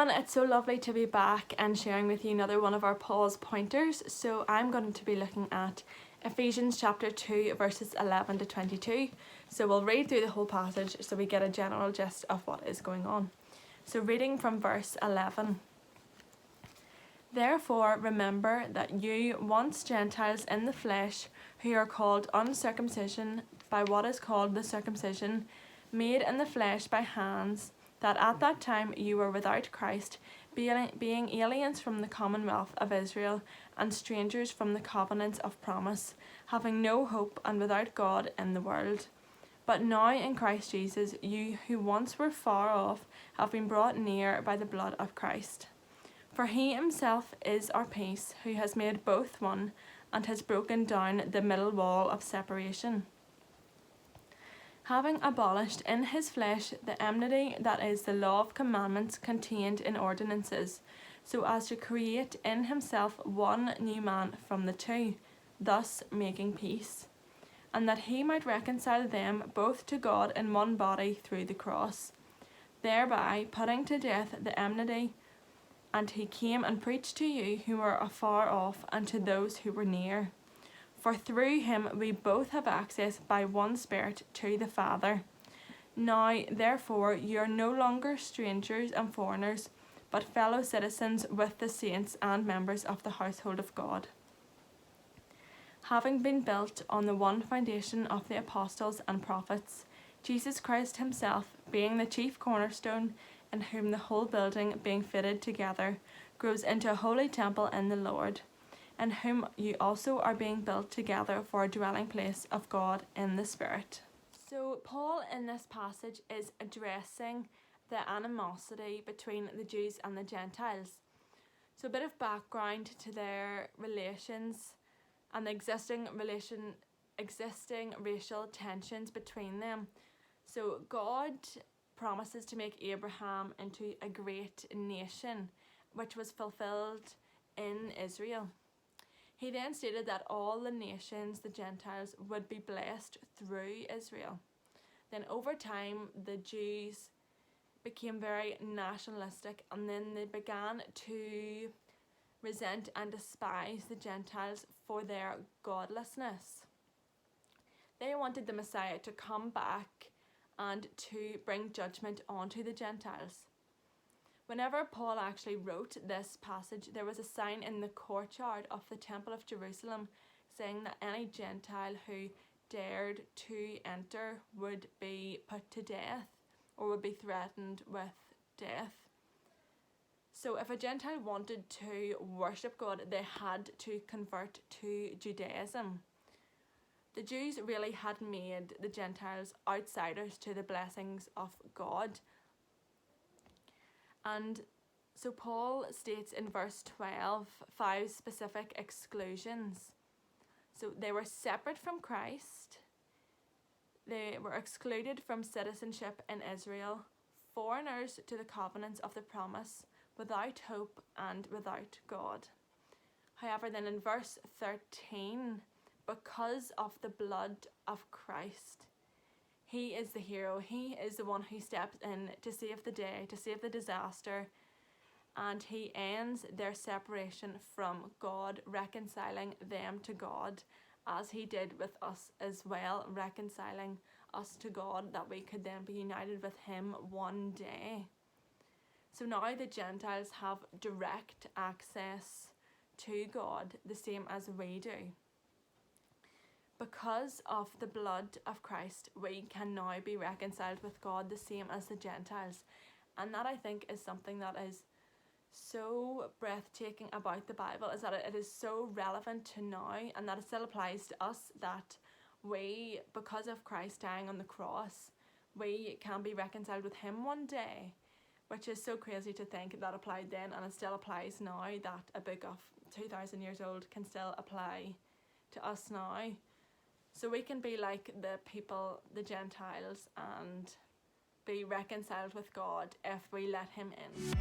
everyone, it's so lovely to be back and sharing with you another one of our Paul's pointers. So I'm going to be looking at Ephesians chapter 2 verses 11 to 22. So we'll read through the whole passage so we get a general gist of what is going on. So reading from verse 11. Therefore remember that you once Gentiles in the flesh, who are called uncircumcision by what is called the circumcision, made in the flesh by hands, that at that time you were without Christ, being aliens from the commonwealth of Israel, and strangers from the covenants of promise, having no hope and without God in the world. But now in Christ Jesus, you who once were far off have been brought near by the blood of Christ. For he himself is our peace, who has made both one, and has broken down the middle wall of separation, having abolished in his flesh the enmity, that is, the law of commandments contained in ordinances, so as to create in himself one new man from the two, thus making peace, and that he might reconcile them both to God in one body through the cross, thereby putting to death the enmity. And he came and preached to you who were afar off, and to those who were near. For through him we both have access by one Spirit to the Father. Now, therefore, you are no longer strangers and foreigners, but fellow citizens with the saints and members of the household of God, having been built on the one foundation of the apostles and prophets, Jesus Christ himself being the chief cornerstone, in whom the whole building, being fitted together, grows into a holy temple in the Lord, in whom you also are being built together for a dwelling place of God in the Spirit. So Paul in this passage is addressing the animosity between the Jews and the Gentiles. So a bit of background to their relations and the existing racial tensions between them. So God promises to make Abraham into a great nation, which was fulfilled in Israel. He then stated that all the nations, the Gentiles, would be blessed through Israel. Then over time, the Jews became very nationalistic, and then they began to resent and despise the Gentiles for their godlessness. They wanted the Messiah to come back and to bring judgment onto the Gentiles. Whenever Paul actually wrote this passage, there was a sign in the courtyard of the Temple of Jerusalem saying that any Gentile who dared to enter would be put to death or would be threatened with death. So if a Gentile wanted to worship God, they had to convert to Judaism. The Jews really had made the Gentiles outsiders to the blessings of God. And so Paul states in verse 12 5 specific exclusions. So they were separate from Christ, they were excluded from citizenship in Israel, foreigners to the covenants of the promise, without hope and without God. However, then in verse 13, because of the blood of Christ, he is the hero. He is the one who steps in to save the day, to save the disaster, and he ends their separation from God, reconciling them to God, as he did with us as well, reconciling us to God, that we could then be united with him one day. So now the Gentiles have direct access to God, the same as we do. Because of the blood of Christ, we can now be reconciled with God, the same as the Gentiles. And that, I think, is something that is so breathtaking about the Bible, is that it is so relevant to now, and that it still applies to us, that we, because of Christ dying on the cross, we can be reconciled with him one day, which is so crazy to think that applied then, and it still applies now, that a book of 2,000 years old can still apply to us now. So we can be like the people, the Gentiles, and be reconciled with God if we let him in.